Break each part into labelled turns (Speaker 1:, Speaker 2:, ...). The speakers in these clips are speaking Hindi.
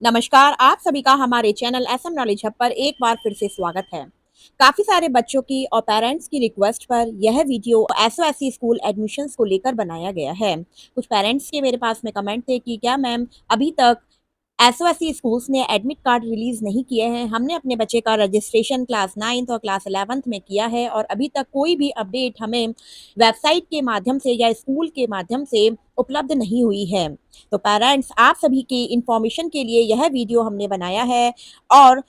Speaker 1: नमस्कार, आप सभी का हमारे चैनल एसएम नॉलेज हब पर एक बार फिर से स्वागत है। काफ़ी सारे बच्चों की और पेरेंट्स की रिक्वेस्ट पर यह वीडियो एसओएससी स्कूल एडमिशन्स को लेकर बनाया गया है। कुछ पेरेंट्स के मेरे पास में कमेंट थे कि क्या मैम अभी तक एसओएससी स्कूल्स ने एडमिट कार्ड रिलीज़ नहीं किए हैं। हमने अपने बच्चे का रजिस्ट्रेशन क्लास 9th और क्लास 11th में किया है और अभी तक कोई भी अपडेट हमें वेबसाइट के माध्यम से या स्कूल के माध्यम से उपलब्ध नहीं हुई है। तो पेरेंट्स, आप सभी की इन्फॉर्मेशन के लिए यह वीडियो हमने बनाया है और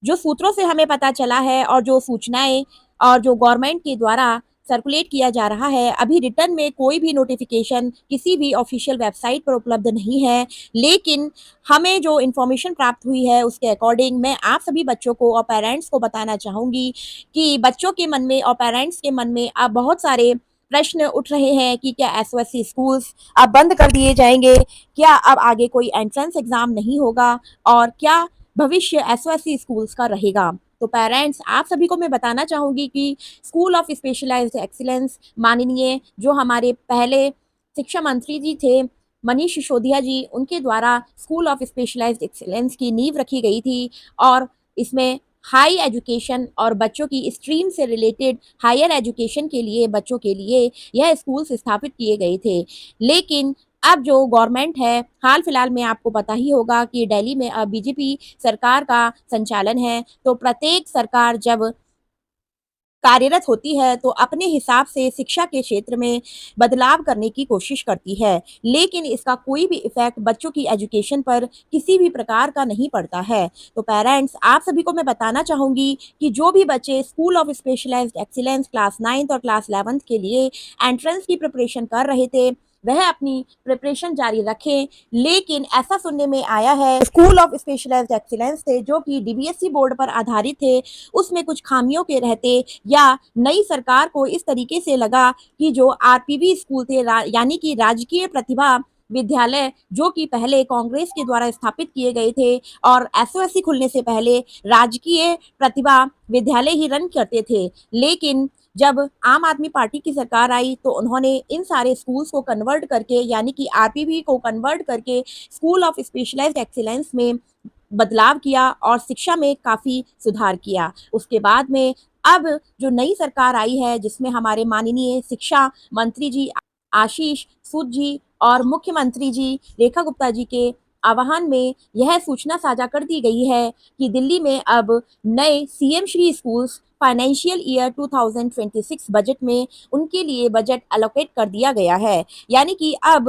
Speaker 1: जो सूत्रों से हमें पता चला है और जो सूचनाएँ और जो गवर्नमेंट के द्वारा सर्कुलेट किया जा रहा है, अभी रिटर्न में कोई भी नोटिफ़िकेशन किसी भी ऑफ़िशियल वेबसाइट पर उपलब्ध नहीं है। लेकिन हमें जो इन्फॉर्मेशन प्राप्त हुई है, उसके अकॉर्डिंग मैं आप सभी बच्चों को और पेरेंट्स को बताना चाहूँगी कि बच्चों के मन में और पेरेंट्स के मन में अब बहुत सारे प्रश्न उठ रहे हैं कि क्या एसओएससी स्कूल्स अब बंद कर दिए जाएँगे? क्या अब आगे कोई एंट्रेंस एग्ज़ाम नहीं होगा? और क्या भविष्य एसओएससी स्कूल्स का रहेगा? तो पेरेंट्स, आप सभी को मैं बताना चाहूँगी कि स्कूल ऑफ स्पेशलाइज्ड एक्सीलेंस माननीय जो हमारे पहले शिक्षा मंत्री जी थे, मनीष सिसोदिया जी, उनके द्वारा स्कूल ऑफ स्पेशलाइज्ड एक्सीलेंस की नींव रखी गई थी और इसमें हाई एजुकेशन और बच्चों की स्ट्रीम से रिलेटेड हायर एजुकेशन के लिए बच्चों के लिए यह स्कूल्स स्थापित किए गए थे। लेकिन अब जो गवर्नमेंट है, हाल-फिलहाल में आपको पता ही होगा कि दिल्ली में अब बीजेपी सरकार का संचालन है, तो प्रत्येक सरकार जब कार्यरत होती है, तो अपने हिसाब से शिक्षा के क्षेत्र में बदलाव करने की कोशिश करती है। लेकिन इसका कोई भी इफ़ेक्ट बच्चों की एजुकेशन पर किसी भी प्रकार का नहीं पड़ता है। तो पेरेंट्स, आप सभी को मैं बताना चाहूँगी कि जो भी बच्चे school of specialised excellence class 9th और क्लास 11th के लिए एंट्रेंस की प्रिपरेशन कर रहे थे, वह अपनी प्रिपरेशन जारी रखें। लेकिन ऐसा सुनने में आया है, स्कूल ऑफ स्पेशलाइज्ड एक्सीलेंस थे, जो कि डीबीएसई बोर्ड पर आधारित थे, उसमें कुछ खामियों के रहते या नई सरकार को इस तरीके से लगा कि जो आरपीवी स्कूल थे यानी कि राजकीय प्रतिभा विद्यालय, जो कि पहले कांग्रेस के द्वारा स्थापित किए गए थे और एसओएससी खुलने से पहले राजकीय प्रतिभा विद्यालय ही रन करते थे। लेकिन जब आम आदमी पार्टी की सरकार आई तो उन्होंने इन सारे स्कूल्स को कन्वर्ट करके यानी कि आरपीवी को कन्वर्ट करके स्कूल ऑफ स्पेशलाइज्ड एक्सीलेंस में बदलाव किया और शिक्षा में काफ़ी सुधार किया। उसके बाद में अब जो नई सरकार आई है, जिसमें हमारे माननीय शिक्षा मंत्री जी आशीष सूद जी और मुख्यमंत्री जी रेखा गुप्ता जी के आह्वान में यह सूचना साझा कर दी गई है कि दिल्ली में अब नए CM Shri schools financial year 2026 budget में उनके लिए बजट एलोकेट कर दिया गया है। यानी कि अब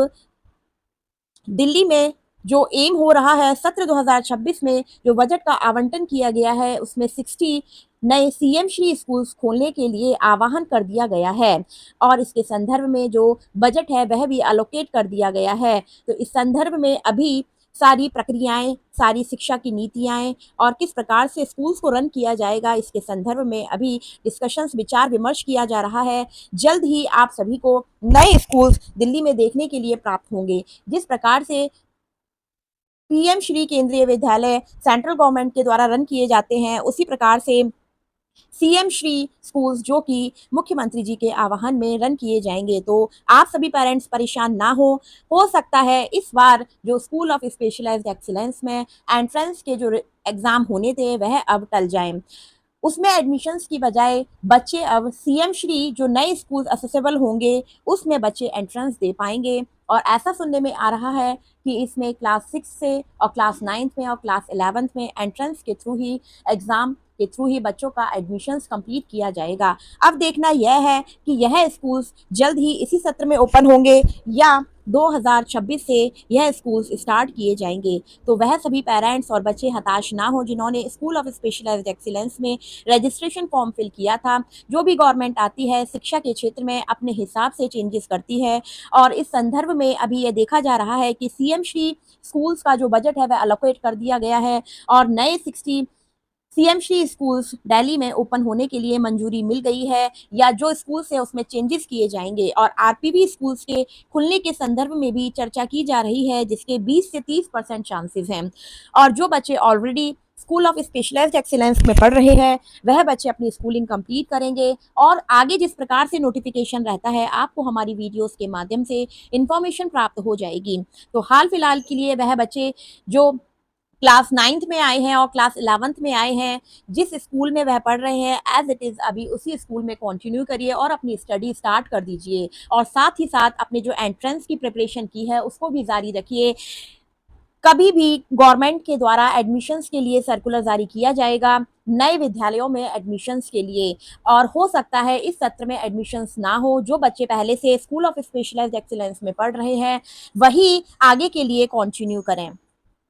Speaker 1: दिल्ली में जो एम हो रहा है सत्र 2026 में जो बजट का आवंटन किया गया है, उसमें 60 नए सीएम श्री स्कूल्स खोलने के लिए आह्वान कर दिया गया है और इसके संदर्भ में जो बजट है वह भी एलोकेट कर दिया गया है। तो इस संदर्भ में अभी सारी प्रक्रियाएं, सारी शिक्षा की नीतियां और किस प्रकार से स्कूल्स को रन किया जाएगा, इसके संदर्भ में अभी डिस्कशंस, विचार विमर्श किया जा रहा है। जल्द ही आप सभी को नए स्कूल्स दिल्ली में देखने के लिए प्राप्त होंगे। जिस प्रकार से पीएम श्री केंद्रीय विद्यालय सेंट्रल गवर्नमेंट के द्वारा रन किए जाते हैं, उसी प्रकार से सीएम श्री स्कूल्स जो कि मुख्यमंत्री जी के आह्वान में रन किए जाएंगे। तो आप सभी पेरेंट्स परेशान ना हो सकता है इस बार जो स्कूल ऑफ स्पेशलाइज्ड एक्सीलेंस में एंट्रेंस के जो एग्ज़ाम होने थे वह अब टल जाएँ। उसमें एडमिशन्स की बजाय बच्चे अब सीएम श्री जो नए स्कूल एक्सेसिबल होंगे, उसमें बच्चे एंट्रेंस दे पाएँगे और ऐसा सुनने में आ रहा है कि इसमें क्लास 6 से और क्लास 9th में और क्लास 11th में एंट्रेंस के थ्रू ही एग्ज़ाम के थ्रू ही बच्चों का एडमिशन्स कंप्लीट किया जाएगा। अब देखना यह है कि यह स्कूल्स जल्द ही इसी सत्र में ओपन होंगे या 2026 से यह स्कूल्स स्टार्ट किए जाएँगे। तो वह सभी पेरेंट्स और बच्चे हताश ना हों जिन्होंने स्कूल ऑफ स्पेशलाइज्ड एक्सीलेंस में रजिस्ट्रेशन फॉर्म फिल किया था। जो भी गवर्नमेंट आती है शिक्षा के क्षेत्र में अपने हिसाब से चेंजेस करती है और इस संदर्भ में अभी ये देखा जा रहा है कि सीएम श्री स्कूल्स का जो बजट है वह एलोकेट कर दिया गया है और नए 60 सीएम श्री स्कूल्स दिल्ली में ओपन होने के लिए मंजूरी मिल गई है या जो स्कूल्स है उसमें चेंजेस किए जाएंगे और आरपीवी स्कूल्स के खुलने के संदर्भ में भी चर्चा की जा रही है, जिसके 20 से 30% चांसेस हैं और जो बच्चे already school of specialised excellence में पढ़ रहे हैं वह बच्चे अपनी स्कूलिंग कंप्लीट करेंगे और आगे जिस प्रकार से नोटिफिकेशन रहता है आपको हमारी वीडियोस के माध्यम से इंफॉर्मेशन प्राप्त हो जाएगी। तो हाल फिलहाल के लिए वह बच्चे जो क्लास 9th में आए हैं और क्लास 11th में आए हैं, जिस स्कूल में वह पढ़ रहे हैं एज़ इट इज़ अभी उसी स्कूल में कंटिन्यू करिए और अपनी स्टडी स्टार्ट कर दीजिए और साथ ही साथ अपने जो एंट्रेंस की प्रिपरेशन की है उसको भी जारी रखिए। कभी भी गवर्नमेंट के द्वारा एडमिशन्स के लिए सर्कुलर जारी किया जाएगा नए विद्यालयों में एडमिशन्स के लिए और हो सकता है इस सत्र में एडमिशन्स ना हो। जो बच्चे पहले से स्कूल ऑफ स्पेशलाइज्ड एक्सीलेंस में पढ़ रहे हैं वही आगे के लिए कंटिन्यू करें।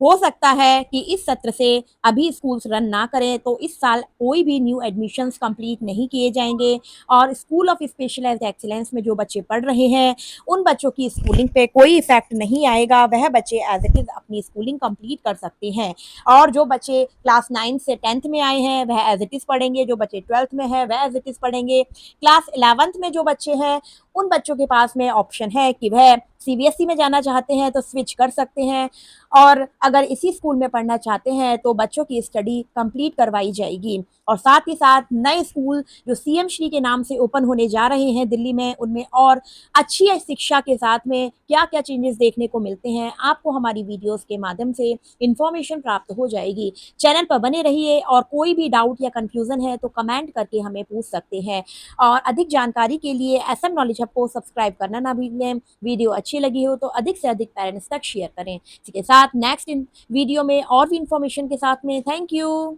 Speaker 1: हो सकता है कि इस सत्र से अभी स्कूल्स रन ना करें तो इस साल कोई भी न्यू एडमिशन्स कंप्लीट नहीं किए जाएंगे और स्कूल ऑफ स्पेशलाइज्ड एक्सीलेंस में जो बच्चे पढ़ रहे हैं उन बच्चों की स्कूलिंग पे कोई इफेक्ट नहीं आएगा। वह बच्चे एज इट इज़ अपनी स्कूलिंग कंप्लीट कर सकते हैं और जो बच्चे क्लास 9 से 10th में आए हैं वह एज इट इज़ पढ़ेंगे, जो बच्चे 12th में है वह एज इट इज़ पढ़ेंगे। क्लास 11th में जो बच्चे हैं उन बच्चों के पास में ऑप्शन है कि वह सीबीएसई में जाना चाहते हैं तो स्विच कर सकते हैं और अगर इसी स्कूल में पढ़ना चाहते हैं तो बच्चों की स्टडी कंप्लीट करवाई जाएगी। और साथ ही साथ नए स्कूल जो सीएम श्री के नाम से ओपन होने जा रहे हैं दिल्ली में, उनमें और अच्छी शिक्षा के साथ में क्या-क्या चेंजेस देखने को मिलते हैं, आपको हमारी वीडियोस के माध्यम से इन्फॉर्मेशन प्राप्त हो जाएगी। चैनल पर बने रहिए और कोई भी डाउट या कन्फ्यूज़न है तो कमेंट करके हमें पूछ सकते हैं और अधिक जानकारी के लिए एसएम नॉलेज हब को सब्सक्राइब करना ना भूलें। वीडियो अच्छी लगी हो तो अधिक से अधिक पेरेंट्स तक शेयर करें। इसी के साथ नेक्स्ट इन वीडियो में और भी इन्फॉर्मेशन के साथ में थैंक यू।